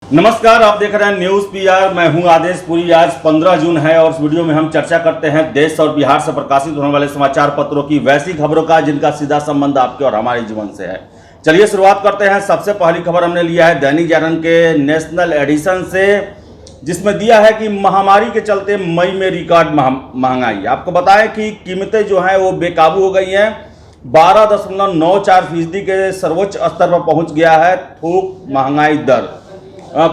नमस्कार, आप देख रहे हैं न्यूज़ पीआर। मैं हूं आदेश पुरी। आज 15 जून है और इस वीडियो में हम चर्चा करते हैं देश और बिहार से प्रकाशित होने वाले समाचार पत्रों की वैसी खबरों का जिनका सीधा संबंध आपके और हमारे जीवन से है। चलिए शुरुआत करते हैं। सबसे पहली खबर हमने लिया है दैनिक जागरण के नेशनल एडिशन से, जिसमें दिया है कि महामारी के चलते मई में रिकॉर्ड महंगाई। आपको बताएं कि कीमतें जो हैं वो बेकाबू हो गई हैं। 12.94% के सर्वोच्च स्तर पर पहुंच गया है थोक महंगाई दर।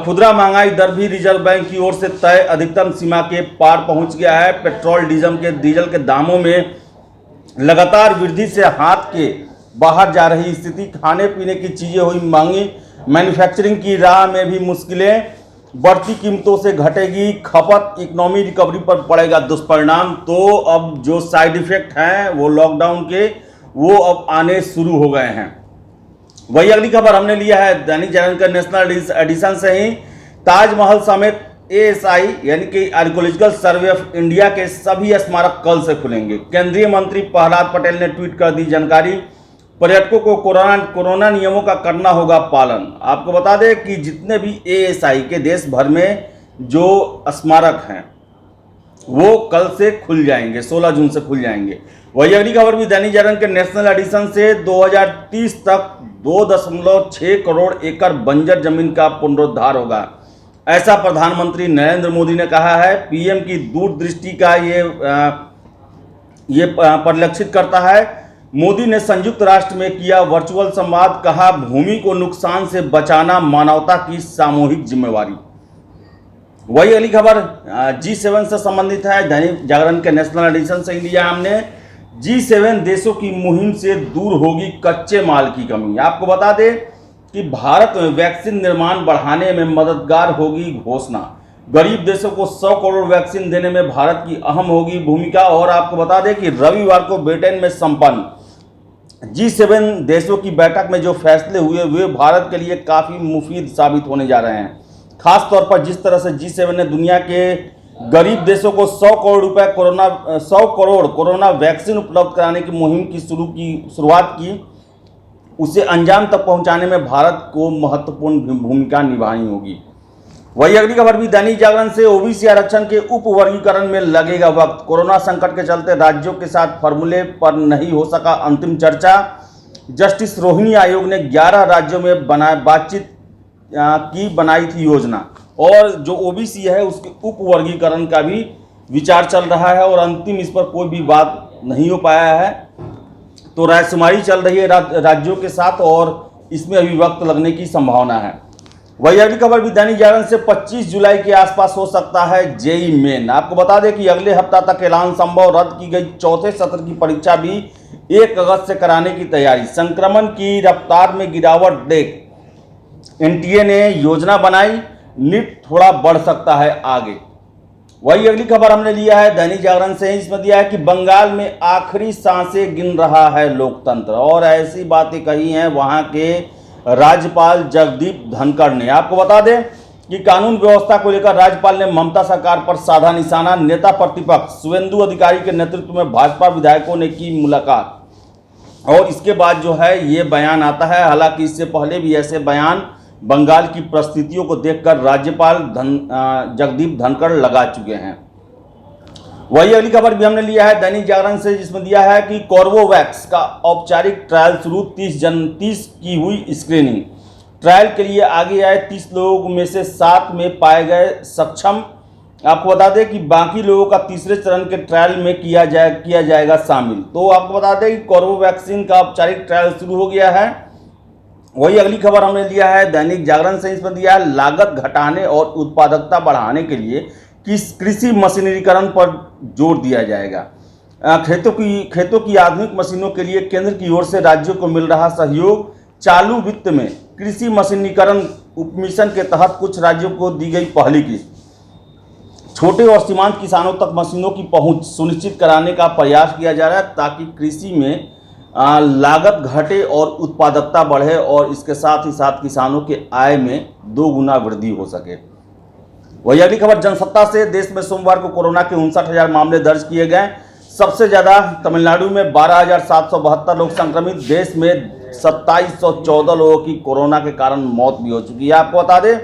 खुदरा महंगाई दर भी रिजर्व बैंक की ओर से तय अधिकतम सीमा के पार पहुंच गया है। पेट्रोल डीजल के दामों में लगातार वृद्धि से हाथ के बाहर जा रही स्थिति, खाने पीने की चीज़ें हुई महंगी, मैन्युफैक्चरिंग की राह में भी मुश्किलें, बढ़ती कीमतों से घटेगी खपत, इकोनॉमी रिकवरी पर पड़ेगा दुष्परिणाम। तो अब जो साइड इफेक्ट हैं वो लॉकडाउन के वो अब आने शुरू हो गए हैं। वही अगली खबर हमने लिया है दैनिक जागरण का नेशनल एडिशन से ही। ताजमहल समेत एएसआई यानी कि आर्कियोलॉजिकल सर्वे ऑफ इंडिया के सभी स्मारक कल से खुलेंगे। केंद्रीय मंत्री प्रहलाद पटेल ने ट्वीट कर दी जानकारी। पर्यटकों को कोरोना नियमों का करना होगा पालन। आपको बता दें कि जितने भी एएसआई के देश भर में जो स्मारक हैं वो कल से खुल जाएंगे, 16 जून से खुल जाएंगे। वही अगली खबर भी दैनिक जागरण के नेशनल एडिशन से। 2030 तक 2.6 करोड़ एकड़ बंजर जमीन का पुनरुद्धार होगा, ऐसा प्रधानमंत्री नरेंद्र मोदी ने कहा है। पीएम की दूरदृष्टि का ये परिलक्षित करता है। मोदी ने संयुक्त राष्ट्र में किया वर्चुअल संवाद, कहा भूमि को नुकसान से बचाना मानवता की सामूहिक जिम्मेवारी। वही अगली खबर G7 से संबंधित है। दैनिक जागरण के नेशनल एडिशन से लिया हमने। G7 देशों की मुहिम से दूर होगी कच्चे माल की कमी। आपको बता दें कि भारत में वैक्सीन निर्माण बढ़ाने में मददगार होगी घोषणा। गरीब देशों को 100 करोड़ वैक्सीन देने में भारत की अहम होगी भूमिका। और आपको बता दें कि रविवार को ब्रिटेन में संपन्न G7 देशों की बैठक में जो फैसले हुए वे भारत के लिए काफ़ी मुफीद साबित होने जा रहे हैं। खास तौर पर जिस तरह से G7 ने दुनिया के गरीब देशों को 100 करोड़ कोरोना वैक्सीन उपलब्ध कराने की मुहिम की शुरुआत की, उसे अंजाम तक पहुंचाने में भारत को महत्वपूर्ण भूमिका निभानी होगी। वही अगली खबर भी दैनिक जागरण से। ओबीसी आरक्षण के उप वर्गीकरण में लगेगा वक्त। कोरोना संकट के चलते राज्यों के साथ फॉर्मूले पर नहीं हो सका अंतिम चर्चा। जस्टिस रोहिणी आयोग ने 11 राज्यों में बनाई थी योजना, और जो ओबीसी है उसके उप वर्गीकरण का भी विचार चल रहा है और अंतिम इस पर कोई भी बात नहीं हो पाया है। तो रायशुमारी चल रही है राज्यों के साथ और इसमें अभी वक्त लगने की संभावना है। वही अगली खबर भी दैनिक जागरण से। 25 जुलाई के आसपास हो सकता है जेई मेन। आपको बता दें कि अगले हफ्ता तक ऐलान संभव। रद्द की गई चौथे सत्र की परीक्षा भी 1 अगस्त से कराने की तैयारी। संक्रमण की रफ्तार में गिरावट देख एनटीए ने योजना बनाई, नीट थोड़ा बढ़ सकता है आगे। वही अगली खबर हमने लिया है दैनिक जागरण से। इसमें दिया है कि बंगाल में आखिरी सांसें गिन रहा है लोकतंत्र, और ऐसी बातें कही हैं वहां के राज्यपाल जगदीप धनखड़ ने। आपको बता दें कि कानून व्यवस्था को लेकर राज्यपाल ने ममता सरकार पर साधा निशाना। नेता प्रतिपक्ष शुवेंदु अधिकारी के नेतृत्व में भाजपा विधायकों ने की मुलाकात, और इसके बाद जो है ये बयान आता है। हालांकि इससे पहले भी ऐसे बयान बंगाल की परिस्थितियों को देखकर राज्यपाल जगदीप धनखड़ लगा चुके हैं। वही अगली खबर भी हमने लिया है दैनिक जागरण से, जिसमें दिया है कि कोर्बेवैक्स का औपचारिक ट्रायल शुरू। 30 की हुई स्क्रीनिंग। ट्रायल के लिए आगे आए 30 लोगों में से 7 में पाए गए सक्षम। आपको बता दें कि बाकी लोगों का तीसरे चरण के ट्रायल में किया जाएगा शामिल। तो आपको बता दें कि कोर्बेवैक्सीन का औपचारिक ट्रायल शुरू हो गया है। वही अगली खबर हमने लिया है दैनिक जागरण से। इसमें दिया है लागत घटाने और उत्पादकता बढ़ाने के लिए कृषि मशीनरीकरण पर जोर दिया जाएगा। खेतों की आधुनिक मशीनों के लिए केंद्र की ओर से राज्यों को मिल रहा सहयोग। चालू वित्त में कृषि मशीनीकरण उपमिशन के तहत कुछ राज्यों को दी गई पहली किस्त। छोटे और सीमांत किसानों तक मशीनों की पहुंच सुनिश्चित कराने का प्रयास किया जा रहा है ताकि कृषि में लागत घटे और उत्पादकता बढ़े, और इसके साथ ही साथ किसानों के आय में 2 गुना वृद्धि हो सके। वही अगली खबर जनसत्ता से। देश में सोमवार को कोरोना के 59,000 मामले दर्ज किए गए। सबसे ज़्यादा तमिलनाडु में 12,772 लोग संक्रमित। देश में 2714 लोगों की कोरोना के कारण मौत भी हो चुकी है। आपको बता दें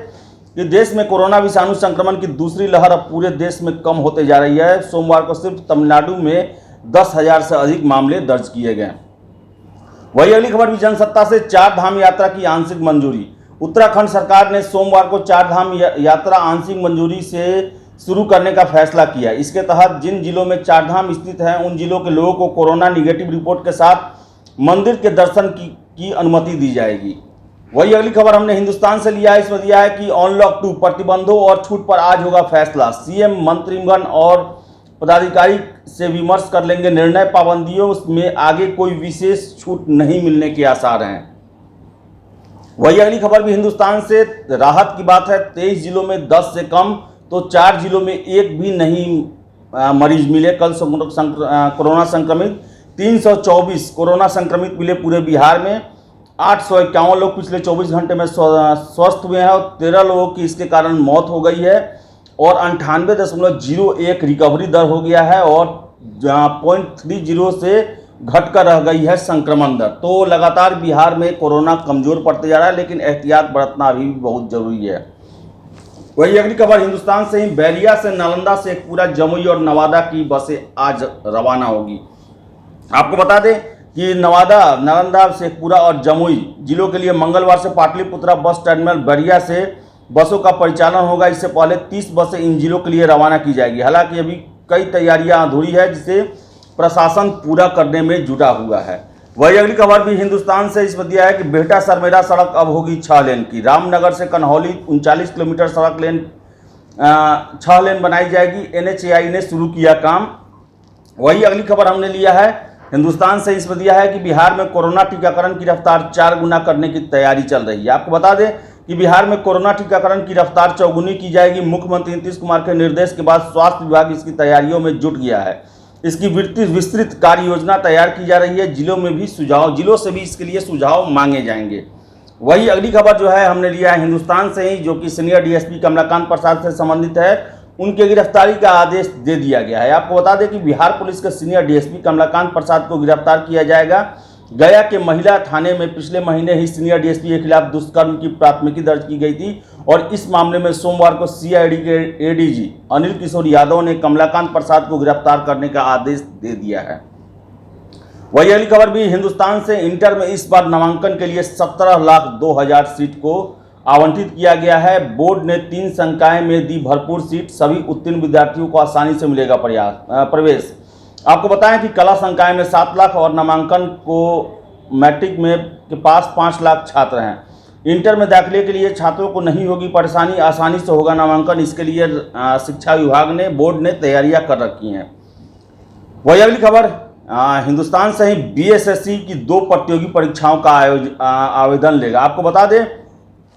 कि देश में कोरोना विषाणु संक्रमण की दूसरी लहर अब पूरे देश में कम होते जा रही है। सोमवार को सिर्फ तमिलनाडु में 10,000 से अधिक मामले दर्ज किए गए। वही अगली खबर भी जनसत्ता से, चार धाम यात्रा की आंशिक मंजूरी। उत्तराखंड सरकार ने सोमवार को चार धाम यात्रा आंशिक मंजूरी से शुरू करने का फैसला किया। इसके तहत जिन जिलों में चार धाम स्थित हैं उन जिलों के लोगों को कोरोना निगेटिव रिपोर्ट के साथ मंदिर के दर्शन की अनुमति दी जाएगी। वही अगली खबर हमने हिंदुस्तान से लिया है। इसमें दिया है कि अनलॉक 2 प्रतिबंधों और छूट पर आज होगा फैसला। सीएम मंत्रिगण और पदाधिकारी से विमर्श कर लेंगे निर्णय। पाबंदियों में आगे कोई विशेष छूट नहीं मिलने के आसार हैं। वही अगली खबर भी हिंदुस्तान से, राहत की बात है। 23 जिलों में 10 से कम तो 4 जिलों में एक भी नहीं मरीज मिले। कल कोरोना संक्रमित 324 कोरोना संक्रमित मिले पूरे बिहार में। 851 लोग पिछले 24 घंटे में स्वस्थ हुए हैं और 13 लोगों की इसके कारण मौत हो गई है और 98.01 रिकवरी दर हो गया है और 0.30 से घटकर रह गई है संक्रमण दर। तो लगातार बिहार में कोरोना कमजोर पड़ते जा रहा है, लेकिन एहतियात बरतना अभी भी बहुत जरूरी है। वही अगली खबर हिंदुस्तान से ही, बैरिया से नालंदा से एक पूरा जमुई और नवादा की बसें आज रवाना होगी। आपको बता दें कि नवादा, नालंदा, शेखपुरा और जमुई जिलों के लिए मंगलवार से पाटलिपुत्रा बस टर्मिनल बैरिया से बसों का परिचालन होगा। इससे पहले 30 बसें इन जिलों के लिए रवाना की जाएगी। हालांकि अभी कई तैयारियां अधूरी है जिसे प्रशासन पूरा करने में जुटा हुआ है। वही अगली खबर भी हिंदुस्तान से इसमें दिया है कि बेहटा सरमेरा सड़क अब होगी 6 लेन की। रामनगर से कन्हौली 39 किलोमीटर सड़क लेन 6 लेन बनाई जाएगी। NHAI ने शुरू किया काम। वही अगली खबर हमने लिया है हिंदुस्तान से, इसमें दिया है कि बिहार में कोरोना टीकाकरण की रफ्तार 4 गुना करने की तैयारी चल रही है। आपको बता दें कि बिहार में कोरोना टीकाकरण की रफ्तार 4 गुनी की जाएगी। मुख्यमंत्री नीतीश कुमार के निर्देश के बाद स्वास्थ्य विभाग इसकी तैयारियों में जुट गया है। इसकी विस्तृत कार्य योजना तैयार की जा रही है। जिलों से भी इसके लिए सुझाव मांगे जाएंगे। वही अगली खबर जो है हमने लिया है हिंदुस्तान से ही, जो कि सीनियर DSP कमलाकांत प्रसाद से संबंधित है। उनके गिरफ्तारी का आदेश दे दिया गया है। आपको बता दें कि बिहार पुलिस के सीनियर DSP कमलाकांत प्रसाद को गिरफ्तार किया जाएगा। गया के महिला थाने में पिछले महीने ही सीनियर DSP के खिलाफ दुष्कर्म की प्राथमिकी दर्ज की गई थी और इस मामले में सोमवार को CID के ADG अनिल किशोर यादव ने कमलाकांत प्रसाद को गिरफ्तार करने का आदेश दे दिया है। वही अगली खबर भी हिंदुस्तान से, इंटर में इस बार नामांकन के लिए 17,02,000 सीट को आवंटित किया गया है। बोर्ड ने 3 संकाय में दी भरपूर सीट। सभी उत्तीर्ण विद्यार्थियों को आसानी से मिलेगा प्रवेश। आपको बताएं कि कला संकाय में 7 लाख और नामांकन को मैट्रिक में के पास 5 लाख छात्र हैं। इंटर में दाखिले के लिए छात्रों को नहीं होगी परेशानी, आसानी से होगा नामांकन। इसके लिए शिक्षा विभाग ने, बोर्ड ने तैयारियां कर रखी हैं। वही अगली खबर हिंदुस्तान से ही, BSSC की 2 प्रतियोगी परीक्षाओं का आवेदन लेगा। आपको बता दें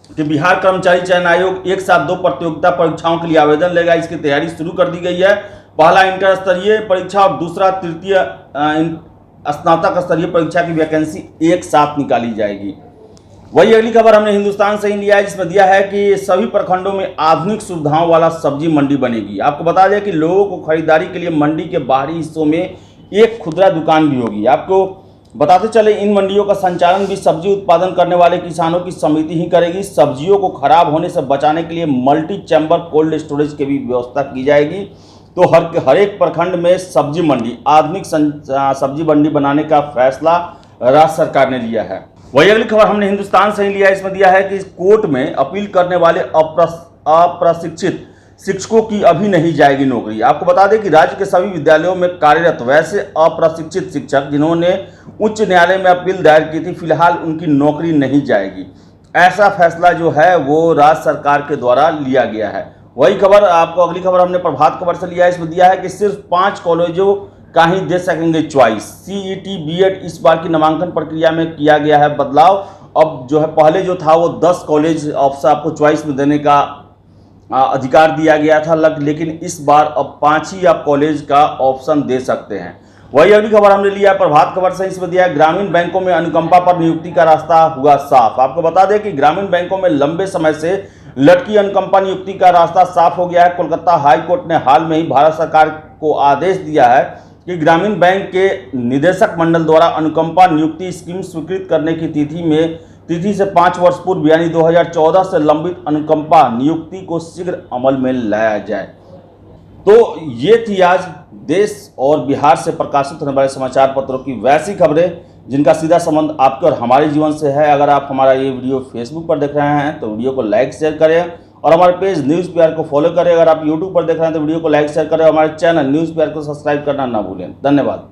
कि बिहार कर्मचारी चयन आयोग एक साथ 2 प्रतियोगिता परीक्षाओं के लिए आवेदन लेगा। इसकी तैयारी शुरू कर दी गई है। पहला इंटर स्तरीय परीक्षा और दूसरा तृतीय स्नातक स्तरीय परीक्षा की वैकेंसी एक साथ निकाली जाएगी। वही अगली खबर हमने हिंदुस्तान से ही लिया है, जिसमें दिया है कि सभी प्रखंडों में आधुनिक सुविधाओं वाला सब्जी मंडी बनेगी। आपको बता दें कि लोगों को खरीदारी के लिए मंडी के बाहरी हिस्सों में एक खुदरा दुकान भी होगी। आपको बताते चले, इन मंडियों का संचालन भी सब्जी उत्पादन करने वाले किसानों की समिति ही करेगी। सब्जियों को खराब होने से बचाने के लिए मल्टी चैम्बर कोल्ड स्टोरेज की भी व्यवस्था की जाएगी। तो हर एक प्रखंड में सब्जी मंडी, आधुनिक सब्जी मंडी बनाने का फैसला राज्य सरकार ने लिया है। वही अगली खबर हमने हिंदुस्तान से ही लिया है। इसमें दिया है कि कोर्ट में अपील करने वाले अप्रशिक्षित शिक्षकों की अभी नहीं जाएगी नौकरी। आपको बता दें कि राज्य के सभी विद्यालयों में कार्यरत वैसे अप्रशिक्षित शिक्षक जिन्होंने उच्च न्यायालय में अपील दायर की थी, फिलहाल उनकी नौकरी नहीं जाएगी। ऐसा फैसला जो है वो राज्य सरकार के द्वारा लिया गया है। वही खबर आपको अगली खबर हमने प्रभात खबर से लिया है। इसमें दिया है कि सिर्फ 5 कॉलेजों का ही दे सकेंगे चॉइस। CET BEd इस बार की नामांकन प्रक्रिया में किया गया है बदलाव। अब जो है पहले जो था वो 10 कॉलेज ऑप्शन आपको चॉइस में देने का अधिकार दिया गया था, लेकिन इस बार अब 5 ही आप कॉलेज का ऑप्शन दे सकते हैं। वही अगली खबर हमने लिया है प्रभात खबर से। इसमें दिया है ग्रामीण बैंकों में अनुकंपा पर नियुक्ति का रास्ता हुआ साफ। आपको बता दें कि ग्रामीण बैंकों में लंबे समय से लटकी अनुकंपा नियुक्ति का रास्ता साफ हो गया है। कोलकाता हाई कोर्ट ने हाल में ही भारत सरकार को आदेश दिया है कि ग्रामीण बैंक के निदेशक मंडल द्वारा अनुकंपा नियुक्ति स्कीम स्वीकृत करने की तिथि में तिथि से 5 वर्ष पूर्व यानी 2014 से लंबित अनुकंपा नियुक्ति को शीघ्र अमल में लाया जाए। तो ये थी आज देश और बिहार से प्रकाशित होने वाले समाचार पत्रों की वैसी खबरें जिनका सीधा संबंध आपके और हमारे जीवन से है। अगर आप हमारा ये वीडियो फेसबुक पर देख रहे हैं तो वीडियो को लाइक शेयर करें और हमारे पेज न्यूज़ पीआर को फॉलो करें। अगर आप यूट्यूब पर देख रहे हैं तो वीडियो को लाइक शेयर करें और हमारे चैनल न्यूज़ पीआर को सब्सक्राइब करना ना भूलें। धन्यवाद।